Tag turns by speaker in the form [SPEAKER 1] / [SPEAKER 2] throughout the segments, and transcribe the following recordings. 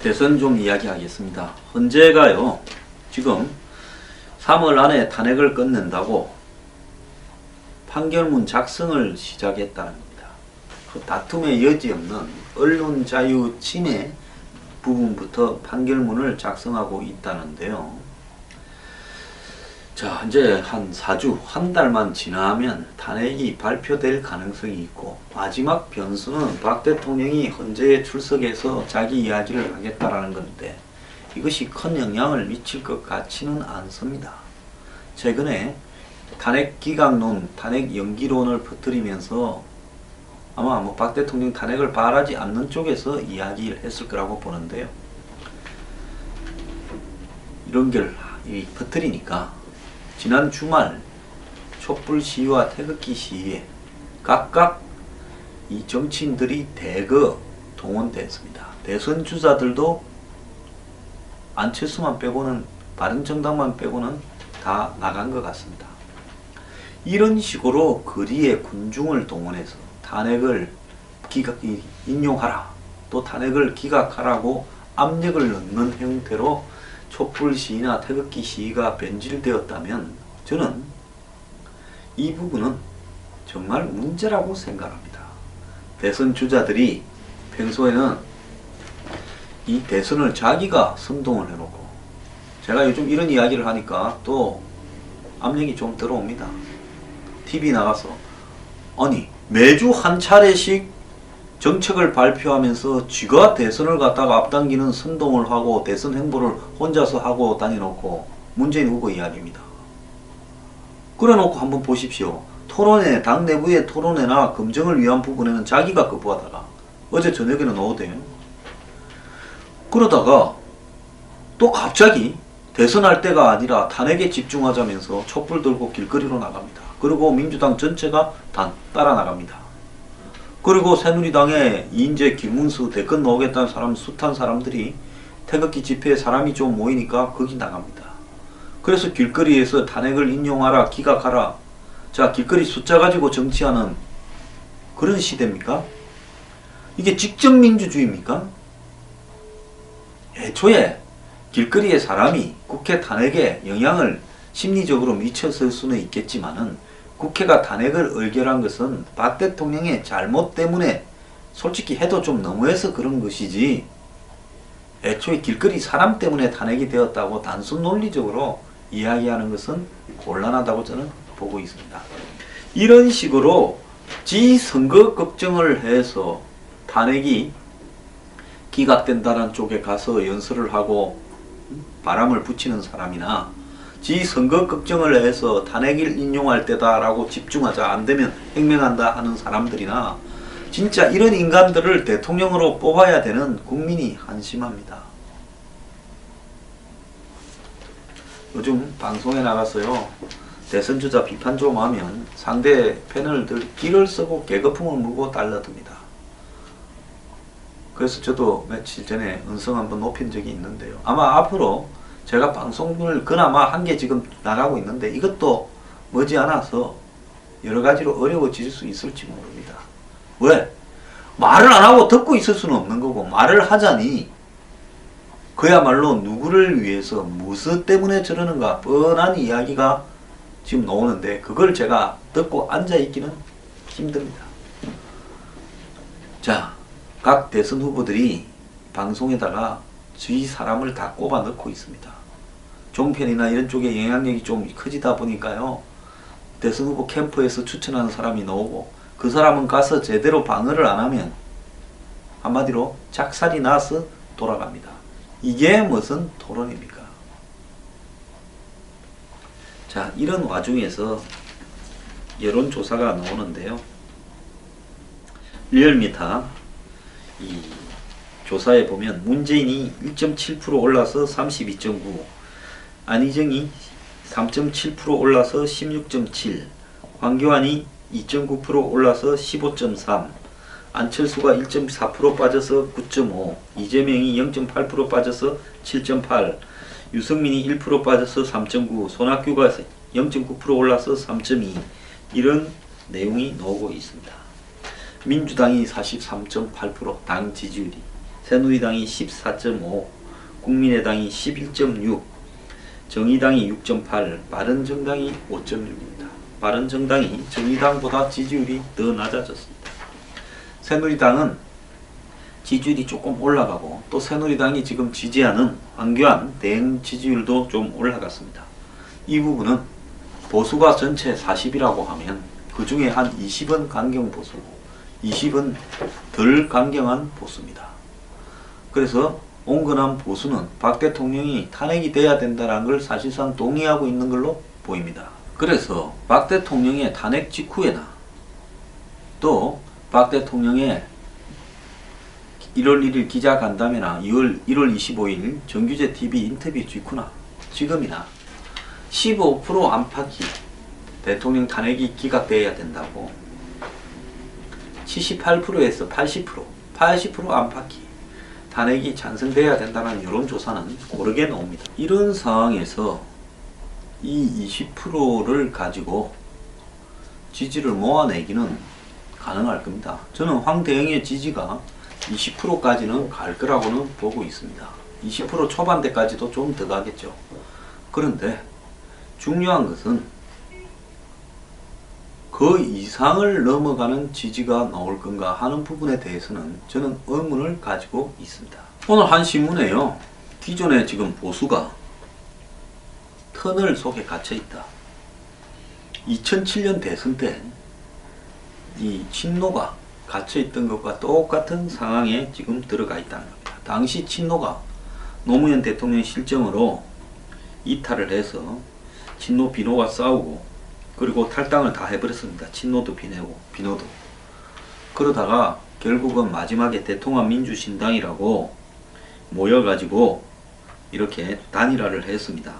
[SPEAKER 1] 대선 좀 이야기하겠습니다. 헌재가요, 지금 3월 안에 탄핵을 끝낸다고 판결문 작성을 시작했다는 겁니다. 그 다툼의 여지 없는 언론 자유 침해 부분부터 판결문을 작성하고 있다는데요. 자, 이제 한 4주, 한 달만 지나면 탄핵이 발표될 가능성이 있고, 마지막 변수는 박 대통령이 헌재에 출석해서 자기 이야기를 하겠다라는 건데, 이것이 큰 영향을 미칠 것 같지는 않습니다. 최근에 탄핵 기각론, 탄핵 연기론을 퍼뜨리면서 아마 박 대통령 탄핵을 바라지 않는 쪽에서 이야기를 했을 거라고 보는데요. 이런 걸 퍼뜨리니까 지난 주말 촛불 시위와 태극기 시위에 각각 이 정치인들이 대거 동원됐습니다. 대선 주자들도 안철수만 빼고는, 바른정당만 빼고는 다 나간 것 같습니다. 이런 식으로 거리에 군중을 동원해서 탄핵을 인용하라, 또 탄핵을 기각하라고 압력을 넣는 형태로 촛불 시위나 태극기 시위가 변질되었다면 저는 이 부분은 정말 문제라고 생각합니다. 대선 주자들이 평소에는 이 대선을 자기가 선동을 해놓고, 제가 요즘 이런 이야기를 하니까 또 압력이 좀 들어옵니다. TV 나가서 아니 매주 한 차례씩 정책을 발표하면서 쥐가 대선을 갖다가 앞당기는 선동을 하고 대선 행보를 혼자서 하고 다니놓고, 문재인 후보 이야기입니다. 그래놓고 한번 보십시오. 토론회, 당 내부의 토론회나 검증을 위한 부분에는 자기가 거부하다가 어제 저녁에는 오대요. 그러다가 또 갑자기 대선할 때가 아니라 탄핵에 집중하자면서 촛불 들고 길거리로 나갑니다. 그리고 민주당 전체가 따라 나갑니다. 그리고 새누리당에 이인재, 김문수 대권 나오겠다는 사람, 숱한 사람들이 태극기 집회에 사람이 좀 모이니까 거기 나갑니다. 그래서 길거리에서 탄핵을 인용하라, 기각하라. 자, 길거리 숫자 가지고 정치하는 그런 시대입니까? 이게 직접 민주주의입니까? 애초에 길거리에 사람이 국회 탄핵에 영향을 심리적으로 미쳤을 수는 있겠지만은, 국회가 탄핵을 의결한 것은 박 대통령의 잘못 때문에 솔직히 해도 좀 너무해서 그런 것이지, 애초에 길거리 사람 때문에 탄핵이 되었다고 단순 논리적으로 이야기하는 것은 곤란하다고 저는 보고 있습니다. 이런 식으로 지 선거 걱정을 해서 탄핵이 기각된다는 쪽에 가서 연설을 하고 바람을 붙이는 사람이나, 지 선거 걱정을 해서 탄핵을 인용할 때다라고 집중하자, 안되면 행명한다 하는 사람들이나, 진짜 이런 인간들을 대통령으로 뽑아야 되는 국민이 한심합니다. 요즘 방송에 나가서요, 대선 주자 비판 좀 하면 상대 패널들 길을 쓰고 개거품을 물고 달라듭니다. 그래서 저도 며칠 전에 음성 한번 높인 적이 있는데요. 아마 앞으로 제가 방송을 그나마 한 개 지금 나가고 있는데, 이것도 머지않아서 여러가지로 어려워질 수 있을지 모릅니다. 왜? 말을 안하고 듣고 있을 수는 없는 거고, 말을 하자니 그야말로 누구를 위해서 무엇 때문에 저러는가 뻔한 이야기가 지금 나오는데, 그걸 제가 듣고 앉아있기는 힘듭니다. 자, 각 대선 후보들이 방송에다가 주위 사람을 다 꼽아 넣고 있습니다. 종편이나 이런 쪽에 영향력이 좀 커지다 보니까요, 대선 후보 캠프에서 추천하는 사람이 나오고, 그 사람은 가서 제대로 방어를 안 하면 한마디로 작살이 나서 돌아갑니다. 이게 무슨 토론입니까? 자, 이런 와중에서 여론조사가 나오는데요. 리얼미터 이 조사에 보면 문재인이 1.7% 올라서 32.9, 안희정이 3.7% 올라서 16.7, 황교안이 2.9% 올라서 15.3, 안철수가 1.4% 빠져서 9.5, 이재명이 0.8% 빠져서 7.8, 유승민이 1% 빠져서 3.9, 손학규가 0.9% 올라서 3.2, 이런 내용이 나오고 있습니다. 민주당이 43.8%당 지지율이, 새누리당이 14.5, 국민의당이 11.6, 정의당이 6.8, 바른정당이 5.6입니다. 바른정당이 정의당보다 지지율이 더 낮아졌습니다. 새누리당은 지지율이 조금 올라가고 또 새누리당이 지금 지지하는 황교안 대행 지지율도 좀 올라갔습니다. 이 부분은 보수가 전체 40이라고 하면 그 중에 한 20은 강경 보수고 20은 덜 강경한 보수입니다. 그래서 온건한 보수는 박 대통령이 탄핵이 돼야 된다는 걸 사실상 동의하고 있는 걸로 보입니다. 그래서 박 대통령의 탄핵 직후에나 또 박 대통령의 1월 1일 기자간담회나 1월 25일 정규제 TV 인터뷰 직후나 지금이나 15% 안팎이 대통령 탄핵이 기각되어야 된다고 78%에서 80% 안팎이 탄핵이 찬성돼야 된다는 여론조사는 고르게 나옵니다. 이런 상황에서 이 20%를 가지고 지지를 모아내기는 가능할 겁니다. 저는 황대행의 지지가 20%까지는 갈 거라고는 보고 있습니다. 20% 초반대까지도 좀 더 가겠죠. 그런데 중요한 것은 그 이상을 넘어가는 지지가 나올 건가 하는 부분에 대해서는 저는 의문을 가지고 있습니다. 오늘 한 신문에요. 기존에 지금 보수가 터널 속에 갇혀 있다. 2007년 대선 때 이 친노가 갇혀 있던 것과 똑같은 상황에 지금 들어가 있다는 겁니다. 당시 친노가 노무현 대통령 실정으로 이탈을 해서 친노 비노가 싸우고 그리고 탈당을 다 해버렸습니다. 친노도 비노도. 그러다가 결국은 마지막에 대통합민주신당이라고 모여가지고 이렇게 단일화를 했습니다.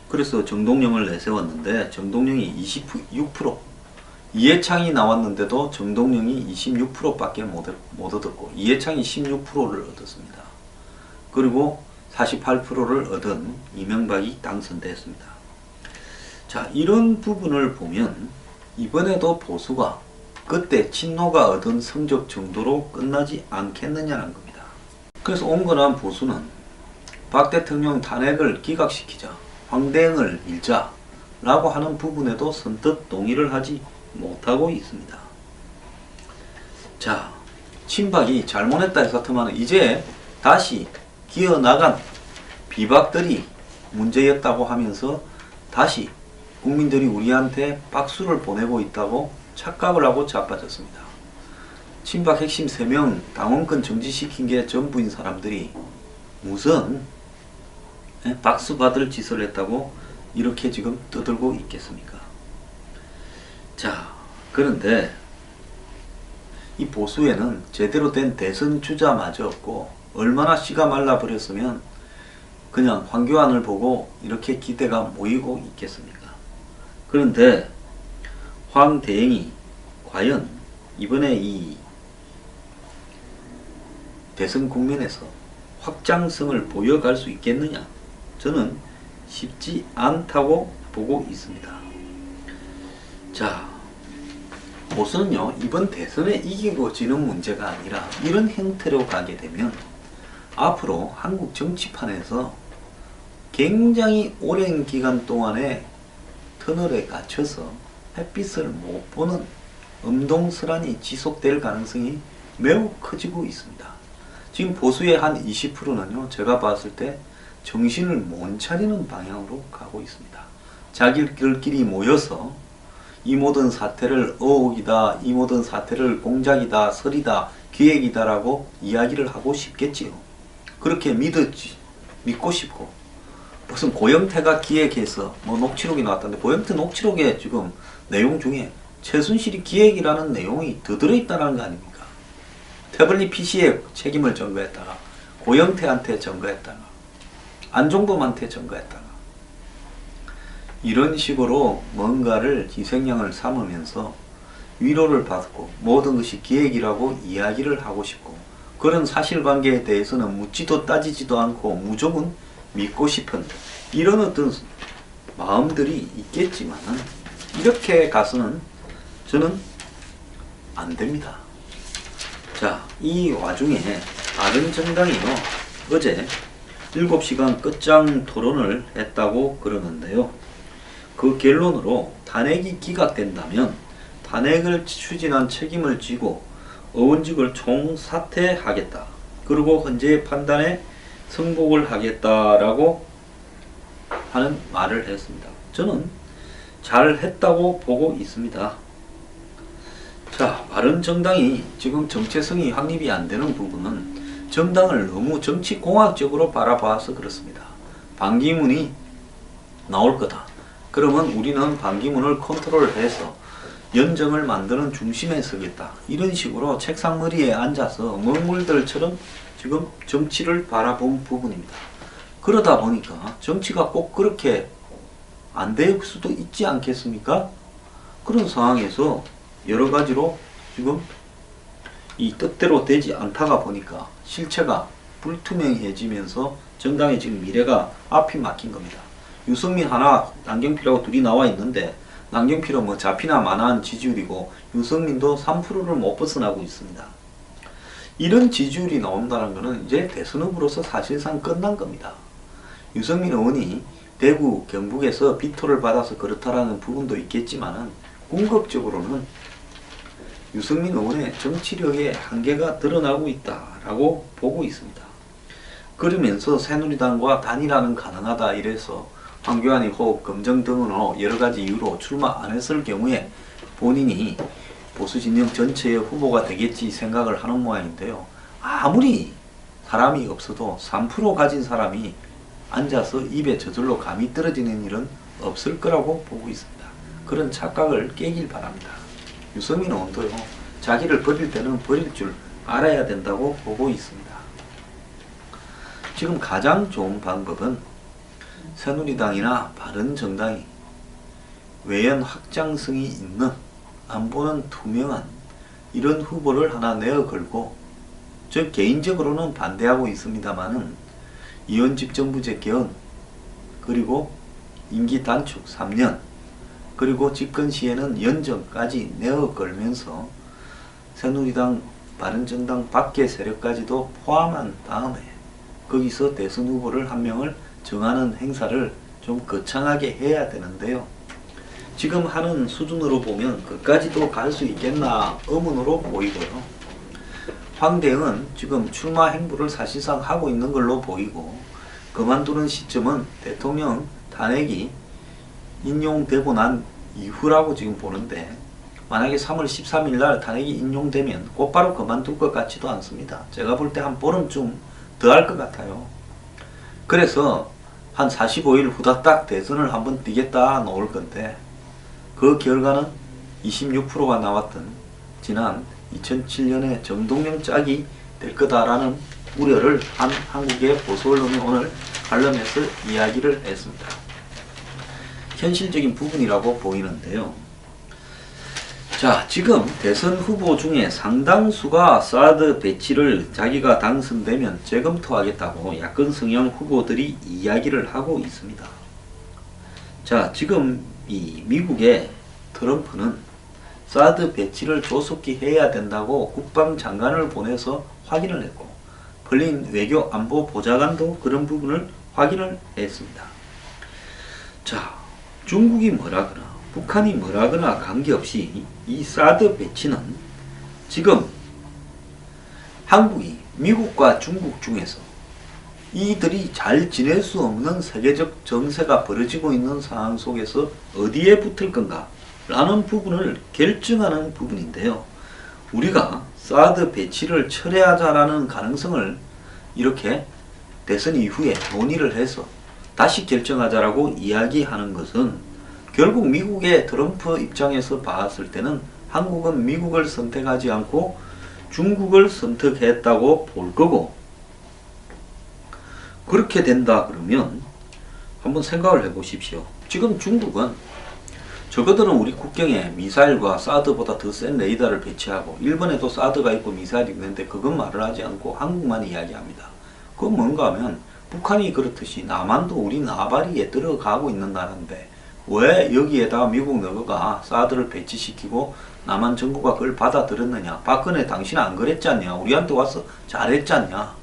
[SPEAKER 1] 그래서 정동영을 내세웠는데 정동영이 26%, 이해창이 나왔는데도 정동영이 26%밖에 못 얻었고 이해창이 16%를 얻었습니다. 그리고 48%를 얻은 이명박이 당선됐습니다. 자, 이런 부분을 보면 이번에도 보수가 그때 친노가 얻은 성적 정도로 끝나지 않겠느냐는 겁니다. 그래서 온건한 보수는 박 대통령 탄핵을 기각시키자, 황대행을 밀자 라고 하는 부분에도 선뜻 동의를 하지 못하고 있습니다. 자, 친박이 잘못했다 해서 이제 다시 기어나간 비박들이 문제였다고 하면서 다시 국민들이 우리한테 박수를 보내고 있다고 착각을 하고 자빠졌습니다. 친박 핵심 3명 당원권 정지시킨 게 전부인 사람들이 무슨 박수 받을 짓을 했다고 이렇게 지금 떠들고 있겠습니까? 자, 그런데 이 보수에는 제대로 된 대선 주자마저 없고 얼마나 씨가 말라버렸으면 그냥 황교안을 보고 이렇게 기대가 모이고 있겠습니까? 그런데 황대행이 과연 이번에 이 대선 국면에서 확장성을 보여갈 수 있겠느냐? 저는 쉽지 않다고 보고 있습니다. 자, 보수는요, 이번 대선에 이기고 지는 문제가 아니라 이런 형태로 가게 되면 앞으로 한국 정치판에서 굉장히 오랜 기간 동안에 터널에 갇혀서 햇빛을 못 보는 음동설한이 지속될 가능성이 매우 커지고 있습니다. 지금 보수의 한 20%는요, 제가 봤을 때 정신을 못 차리는 방향으로 가고 있습니다. 자기들끼리 모여서 이 모든 사태를 어혹이다, 이 모든 사태를 공작이다, 설이다, 기획이다라고 이야기를 하고 싶겠지요. 그렇게 믿고 싶고, 무슨 고영태가 기획해서 뭐 녹취록이 나왔다는데 고영태 녹취록에 지금 내용 중에 최순실이 기획이라는 내용이 더 들어있다는 거 아닙니까? 태블릿 PC에 책임을 전가했다가 고영태한테 전가했다가 안종범한테 전가했다가 이런 식으로 뭔가를 희생양을 삼으면서 위로를 받고 모든 것이 기획이라고 이야기를 하고 싶고 그런 사실관계에 대해서는 묻지도 따지지도 않고 무조건 믿고 싶은 이런 어떤 마음들이 있겠지만 이렇게 가서는 저는 안 됩니다. 자, 이 와중에 바른정당이요, 어제 7시간 끝장 토론을 했다고 그러는데요. 그 결론으로 탄핵이 기각된다면 탄핵을 추진한 책임을 지고 의원직을 총사퇴하겠다. 그리고 헌재의 판단에 승복을 하겠다라고 하는 말을 했습니다. 저는 잘 했다고 보고 있습니다. 자, 바른정당이 지금 정체성이 확립이 안 되는 부분은 정당을 너무 정치공학적으로 바라봐서 그렇습니다. 반기문이 나올 거다. 그러면 우리는 반기문을 컨트롤해서 연정을 만드는 중심에 서겠다. 이런 식으로 책상머리에 앉아서 먹물들처럼 지금 정치를 바라본 부분입니다. 그러다 보니까 정치가 꼭 그렇게 안 될 수도 있지 않겠습니까? 그런 상황에서 여러 가지로 지금 이 뜻대로 되지 않다가 보니까 실체가 불투명해지면서 정당의 지금 미래가 앞이 막힌 겁니다. 유승민 하나, 남경필하고 둘이 나와 있는데 남경필은 뭐 잡히나 마나한 지지율이고 유승민도 3%를 못 벗어나고 있습니다. 이런 지지율이 나온다는 것은 이제 대선 후보로서 사실상 끝난 겁니다. 유승민 의원이 대구, 경북에서 비토를 받아서 그렇다라는 부분도 있겠지만은 궁극적으로는 유승민 의원의 정치력의 한계가 드러나고 있다라고 보고 있습니다. 그러면서 새누리당과 단일화는 가능하다 이래서 황교안이 혹 검정 등으로 여러가지 이유로 출마 안 했을 경우에 본인이 보수진영 전체의 후보가 되겠지 생각을 하는 모양인데요. 아무리 사람이 없어도 3% 가진 사람이 앉아서 입에 저절로 감이 떨어지는 일은 없을 거라고 보고 있습니다. 그런 착각을 깨길 바랍니다. 유승민 의원도요, 자기를 버릴 때는 버릴 줄 알아야 된다고 보고 있습니다. 지금 가장 좋은 방법은 새누리당이나 바른정당이 외연 확장성이 있는 안보는 투명한 이런 후보를 하나 내어 걸고, 저 개인적으로는 반대하고 있습니다만은 이원직 정부제 개헌, 그리고 임기 단축 3년, 그리고 집권 시에는 연정까지 내어 걸면서 새누리당, 바른정당 밖의 세력까지도 포함한 다음에 거기서 대선 후보를 한 명을 정하는 행사를 좀 거창하게 해야 되는데요. 지금 하는 수준으로 보면 그까지도 갈 수 있겠나 의문으로 보이고요. 황대응은 지금 출마 행보를 사실상 하고 있는 걸로 보이고, 그만두는 시점은 대통령 탄핵이 인용되고 난 이후라고 지금 보는데, 만약에 3월 13일 날 탄핵이 인용되면 곧바로 그만둘 것 같지도 않습니다. 제가 볼 때 한 보름쯤 더 할 것 같아요. 그래서 한 45일 후다닥 대선을 한번 뛰겠다 놓을 건데, 그 결과는 26%가 나왔던 지난 2007년에 정동영 짝이 될 거다라는 우려를 한 한국의 보수 언론이 오늘 칼럼에서 이야기를 했습니다. 현실적인 부분이라고 보이는데요. 자, 지금 대선 후보 중에 상당수가 사드 배치를 자기가 당선되면 재검토하겠다고 야권 성향 후보들이 이야기를 하고 있습니다. 자, 지금 이 미국의 트럼프는 사드 배치를 조속히 해야 된다고 국방장관을 보내서 확인을 했고, 벌린 외교 안보 보좌관도 그런 부분을 확인을 했습니다. 자, 중국이 뭐라거나 북한이 뭐라거나 관계없이 이 사드 배치는 지금 한국이 미국과 중국 중에서 이들이 잘 지낼 수 없는 세계적 정세가 벌어지고 있는 상황 속에서 어디에 붙을 건가 라는 부분을 결정하는 부분인데요. 우리가 사드 배치를 철회하자라는 가능성을 이렇게 대선 이후에 논의를 해서 다시 결정하자라고 이야기하는 것은 결국 미국의 트럼프 입장에서 봤을 때는 한국은 미국을 선택하지 않고 중국을 선택했다고 볼 거고, 그렇게 된다 그러면 한번 생각을 해 보십시오. 지금 중국은 저거들은 우리 국경에 미사일과 사드보다 더 센 레이더를 배치하고, 일본에도 사드가 있고 미사일이 있는데 그건 말을 하지 않고 한국만 이야기합니다. 그건 뭔가 하면 북한이 그렇듯이 남한도 우리 나발이에 들어가고 있는 나라인데 왜 여기에다가 미국 너가 사드를 배치시키고 남한 정부가 그걸 받아들였느냐. 박근혜 당신 안 그랬잖냐. 우리한테 와서 잘했잖냐.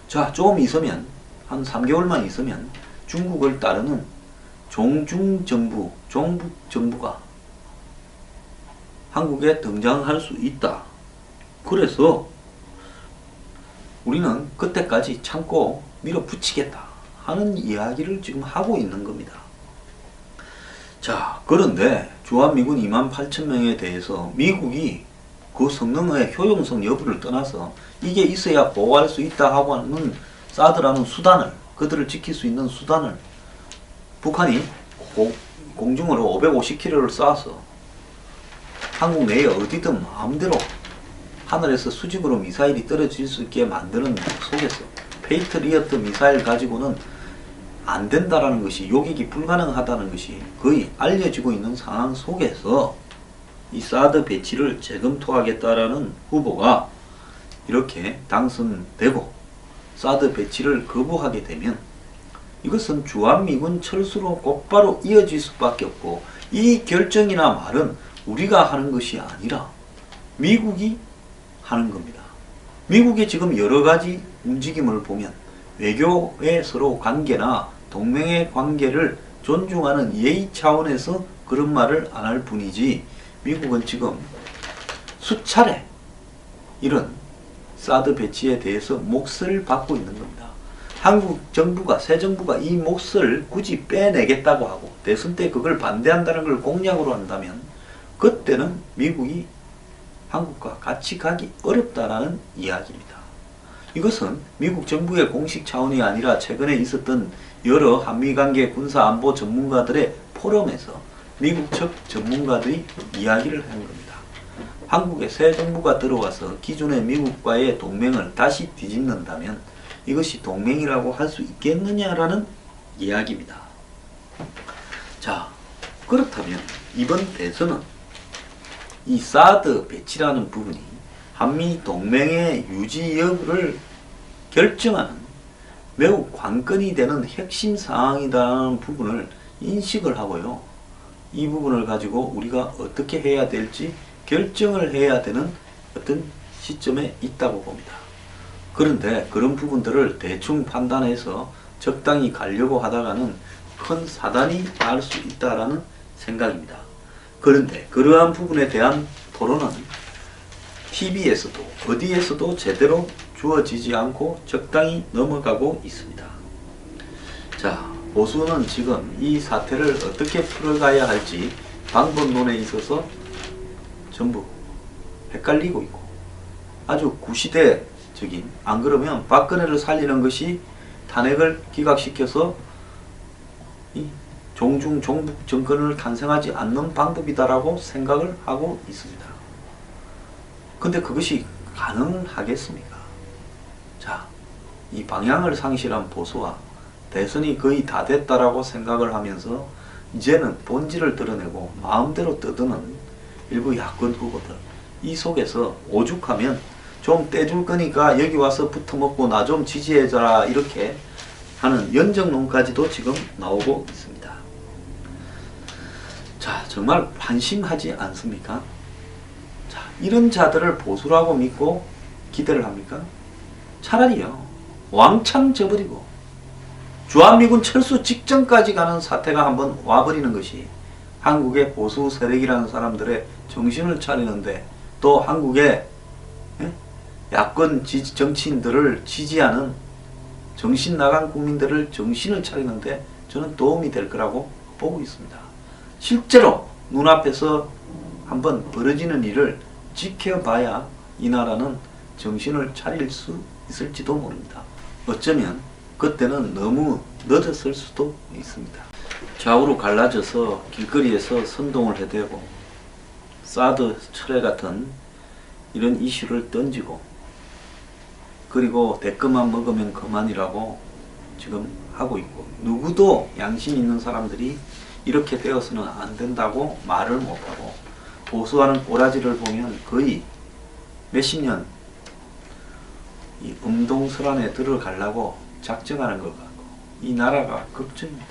[SPEAKER 1] 자, 좀 있으면 한 3개월만 있으면 중국을 따르는 종중정부, 종북정부가 한국에 등장할 수 있다. 그래서 우리는 그때까지 참고 밀어붙이겠다 하는 이야기를 지금 하고 있는 겁니다. 자, 그런데 주한미군 28,000명에 대해서 미국이 그 성능의 효용성 여부를 떠나서 이게 있어야 보호할 수 있다 하고 하는 사드라는 수단을, 그들을 지킬 수 있는 수단을 북한이 공중으로 550km를 쏴서 한국 내에 어디든 마음대로 하늘에서 수직으로 미사일이 떨어질 수 있게 만드는 속에서 페이트리어트 미사일 가지고는 안 된다라는 것이, 요격이 불가능하다는 것이 거의 알려지고 있는 상황 속에서 이 사드 배치를 재검토하겠다라는 후보가 이렇게 당선되고 사드 배치를 거부하게 되면 이것은 주한미군 철수로 곧바로 이어질 수밖에 없고, 이 결정이나 말은 우리가 하는 것이 아니라 미국이 하는 겁니다. 미국의 지금 여러 가지 움직임을 보면 외교의 서로 관계나 동맹의 관계를 존중하는 예의 차원에서 그런 말을 안 할 뿐이지, 미국은 지금 수차례 이런 사드 배치에 대해서 몫을 받고 있는 겁니다. 한국 정부가, 새 정부가 이 몫을 굳이 빼내겠다고 하고 대선 때 그걸 반대한다는 걸 공약으로 한다면 그때는 미국이 한국과 같이 가기 어렵다라는 이야기입니다. 이것은 미국 정부의 공식 차원이 아니라 최근에 있었던 여러 한미관계 군사안보 전문가들의 포럼에서 미국 측 전문가들이 이야기를 한 겁니다. 한국에 새 정부가 들어와서 기존의 미국과의 동맹을 다시 뒤집는다면 이것이 동맹이라고 할 수 있겠느냐라는 이야기입니다. 자, 그렇다면 이번 대선은 이 사드 배치라는 부분이 한미 동맹의 유지 여부를 결정하는 매우 관건이 되는 핵심 사항이라는 부분을 인식을 하고요. 이 부분을 가지고 우리가 어떻게 해야 될지 결정을 해야 되는 어떤 시점에 있다고 봅니다. 그런데 그런 부분들을 대충 판단해서 적당히 가려고 하다가는 큰 사단이 날 수 있다라는 생각입니다. 그런데 그러한 부분에 대한 토론은 TV에서도 어디에서도 제대로 주어지지 않고 적당히 넘어가고 있습니다. 자, 보수는 지금 이 사태를 어떻게 풀어가야 할지 방법론에 있어서 전부 헷갈리고 있고 아주 구시대적인, 안 그러면 박근혜를 살리는 것이 탄핵을 기각시켜서 이 종중 종북 정권을 탄생하지 않는 방법이다라고 생각을 하고 있습니다. 근데 그것이 가능하겠습니까? 자, 이 방향을 상실한 보수와 대선이 거의 다 됐다라고 생각을 하면서 이제는 본질을 드러내고 마음대로 떠드는 일부 야권 후보들, 이 속에서 오죽하면 좀 떼줄 거니까 여기 와서 붙어먹고 나 좀 지지해줘라 이렇게 하는 연정론까지도 지금 나오고 있습니다. 자, 정말 한심하지 않습니까? 자, 이런 자들을 보수라고 믿고 기대를 합니까? 차라리요, 왕창 져버리고 주한미군 철수 직전까지 가는 사태가 한번 와버리는 것이 한국의 보수 세력이라는 사람들의 정신을 차리는데, 또 한국의 야권 정치인들을 지지하는 정신 나간 국민들을 정신을 차리는데 저는 도움이 될 거라고 보고 있습니다. 실제로 눈앞에서 한번 벌어지는 일을 지켜봐야 이 나라는 정신을 차릴 수 있을지도 모릅니다. 어쩌면 그때는 너무 늦었을 수도 있습니다. 좌우로 갈라져서 길거리에서 선동을 해대고 사드 철회 같은 이런 이슈를 던지고, 그리고 대꾸만 먹으면 그만이라고 지금 하고 있고, 누구도 양심 있는 사람들이 이렇게 되어서는 안 된다고 말을 못하고, 보수하는 꼬라지를 보면 거의 몇십 년 이 음동설 안에 들어가려고 작정하는 것 같고, 이 나라가 걱정입니다.